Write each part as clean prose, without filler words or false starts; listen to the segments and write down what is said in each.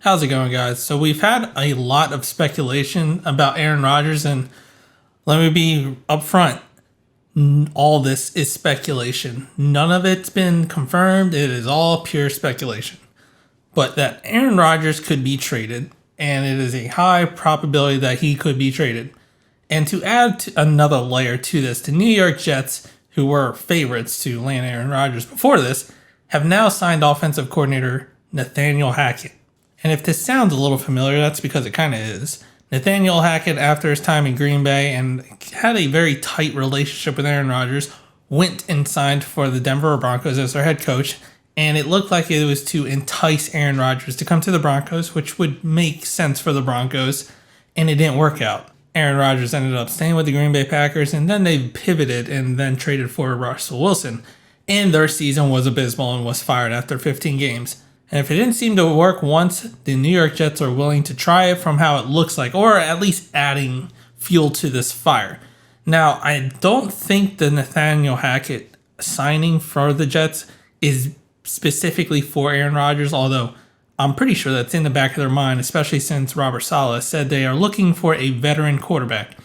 How's it going, guys? So we've had a lot of speculation about Aaron Rodgers, and let me be upfront. All this is speculation. None of it's been confirmed. It is all pure speculation. But that Aaron Rodgers could be traded, and it is a high probability that he could be traded. And to add another layer to this, the New York Jets, who were favorites to land Aaron Rodgers before this, have now signed offensive coordinator Nathaniel Hackett. And if this sounds a little familiar, that's because it kind of is. Nathaniel Hackett, after his time in Green Bay and had a very tight relationship with Aaron Rodgers, went and signed for the Denver Broncos as their head coach. And it looked like it was to entice Aaron Rodgers to come to the Broncos, which would make sense for the Broncos. And it didn't work out. Aaron Rodgers ended up staying with the Green Bay Packers, and then they pivoted and then traded for Russell Wilson. And their season was abysmal and was fired after 15 games. And if it didn't seem to work once, the New York Jets are willing to try it from how it looks like, or at least adding fuel to this fire. Now, I don't think the Nathaniel Hackett signing for the Jets is specifically for Aaron Rodgers, although I'm pretty sure that's in the back of their mind, especially since Robert Saleh said they are looking for a veteran quarterback.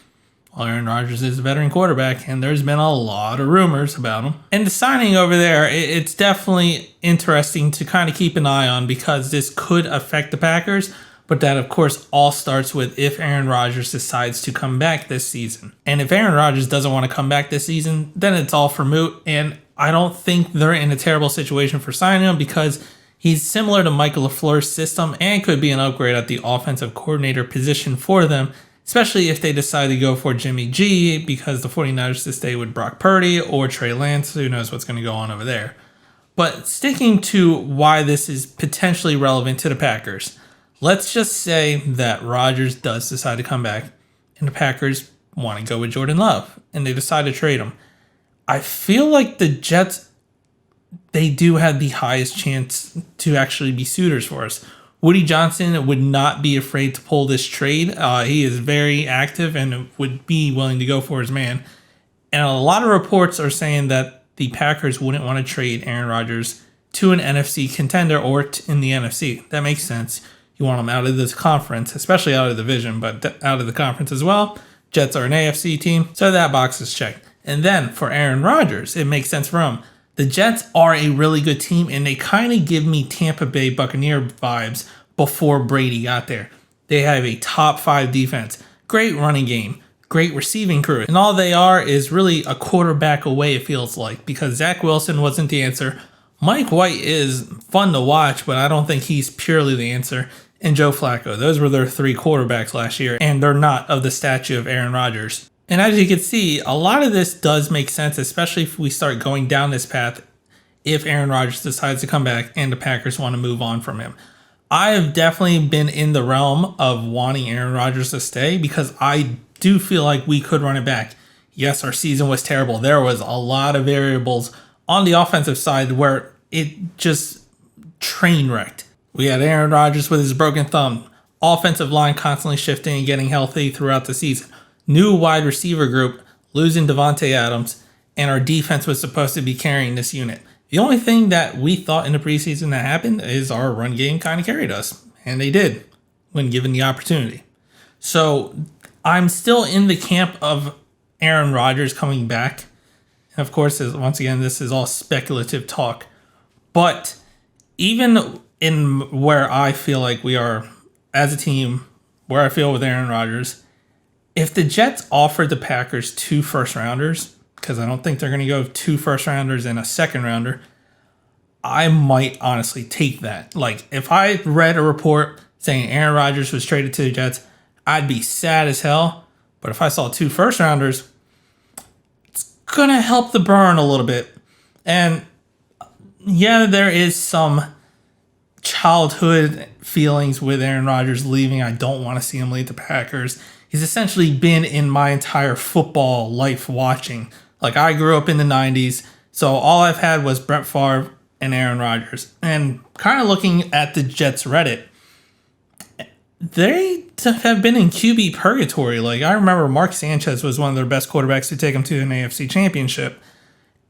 Well, Aaron Rodgers is a veteran quarterback, and there's been a lot of rumors about him. And the signing over there, it's definitely interesting to kind of keep an eye on because this could affect the Packers, but that, of course, all starts with if Aaron Rodgers decides to come back this season. And if Aaron Rodgers doesn't want to come back this season, then it's all for moot, and I don't think they're in a terrible situation for signing him because he's similar to Michael LaFleur's system and could be an upgrade at the offensive coordinator position for them, especially if they decide to go for Jimmy G because the 49ers to stay with Brock Purdy or Trey Lance. Who knows what's going to go on over there. But sticking to why this is potentially relevant to the Packers, let's just say that Rodgers does decide to come back and the Packers want to go with Jordan Love and they decide to trade him. I feel like the Jets, they do have the highest chance to actually be suitors for us. Woody Johnson would not be afraid to pull this trade. He is very active and would be willing to go for his man. And a lot of reports are saying that the Packers wouldn't want to trade Aaron Rodgers to an NFC contender or in the NFC. That makes sense. You want him out of this conference, especially out of the division, but out of the conference as well. Jets are an AFC team, so that box is checked. And then for Aaron Rodgers, it makes sense for him. The Jets are a really good team, and they kind of give me Tampa Bay Buccaneer vibes before Brady got there. They have a top 5 defense, great running game, great receiving crew, and all they are is really a quarterback away, it feels like, because Zach Wilson wasn't the answer. Mike White is fun to watch, but I don't think he's purely the answer. And Joe Flacco, those were their 3 quarterbacks last year, and they're not of the stature of Aaron Rodgers. And as you can see, a lot of this does make sense, especially if we start going down this path, if Aaron Rodgers decides to come back and the Packers want to move on from him. I have definitely been in the realm of wanting Aaron Rodgers to stay because I do feel like we could run it back. Yes, our season was terrible. There was a lot of variables on the offensive side where it just train wrecked. We had Aaron Rodgers with his broken thumb, offensive line constantly shifting and getting healthy throughout the season. New wide receiver group, losing Devontae Adams, and our defense was supposed to be carrying this unit. The only thing that we thought in the preseason that happened is our run game kind of carried us, and they did when given the opportunity. So I'm still in the camp of Aaron Rodgers coming back. And of course, once again, this is all speculative talk. But even in where I feel like we are as a team, where I feel with Aaron Rodgers, if the Jets offered the Packers 2 first-rounders, because I don't think they're going to go 2 first-rounders and a second-rounder, I might honestly take that. Like, if I read a report saying Aaron Rodgers was traded to the Jets, I'd be sad as hell. But if I saw 2 first-rounders, it's going to help the burn a little bit. And, yeah, there is some childhood feelings with Aaron Rodgers leaving. I don't want to see him leave the Packers. He's essentially been in my entire football life watching. Like, I grew up in the 90s, so all I've had was Brett Favre and Aaron Rodgers. And kind of looking at the Jets Reddit, they have been in QB purgatory. Like, I remember Mark Sanchez was one of their best quarterbacks to take them to an AFC championship.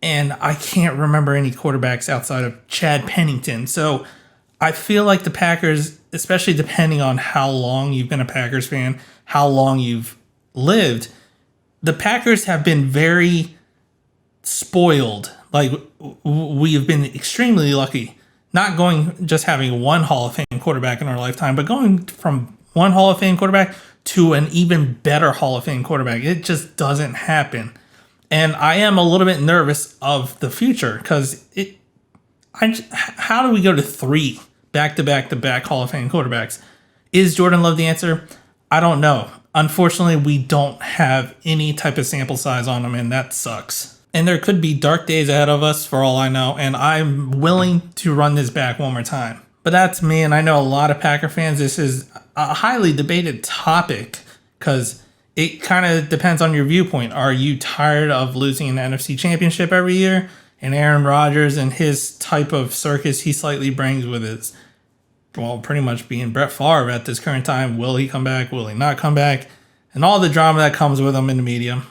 And I can't remember any quarterbacks outside of Chad Pennington. So I feel like the Packers, especially depending on how long you've been a Packers fan, how long you've lived, the Packers have been very spoiled. Like, we have been extremely lucky, not going just having one Hall of Fame quarterback in our lifetime, but going from one Hall of Fame quarterback to an even better Hall of Fame quarterback. It just doesn't happen. And I am a little bit nervous of the future because how do we go to 3 back-to-back-to-back Hall of Fame quarterbacks? Is Jordan Love the answer? I don't know. Unfortunately, we don't have any type of sample size on him, and that sucks. And there could be dark days ahead of us for all I know, and I'm willing to run this back one more time. But that's me, and I know a lot of Packer fans. This is a highly debated topic because it kind of depends on your viewpoint. Are you tired of losing an NFC championship every year? And Aaron Rodgers and his type of circus he slightly brings with his, well, pretty much being Brett Favre at this current time. Will he come back? Will he not come back? And all the drama that comes with him in the media.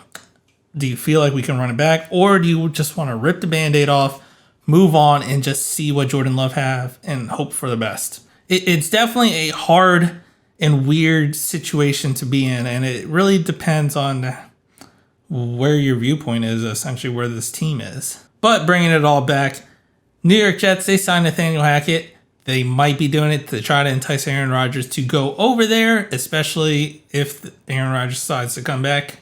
Do you feel like we can run it back? Or do you just want to rip the Band-Aid off, move on, and just see what Jordan Love have and hope for the best? It's definitely a hard and weird situation to be in, and it really depends on where your viewpoint is, essentially where this team is. But bringing it all back, New York Jets, they signed Nathaniel Hackett. They might be doing it to try to entice Aaron Rodgers to go over there, especially if Aaron Rodgers decides to come back.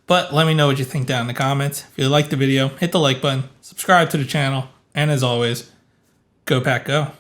But let me know what you think down in the comments. If you liked the video, hit the like button, subscribe to the channel, and as always, go Pack Go.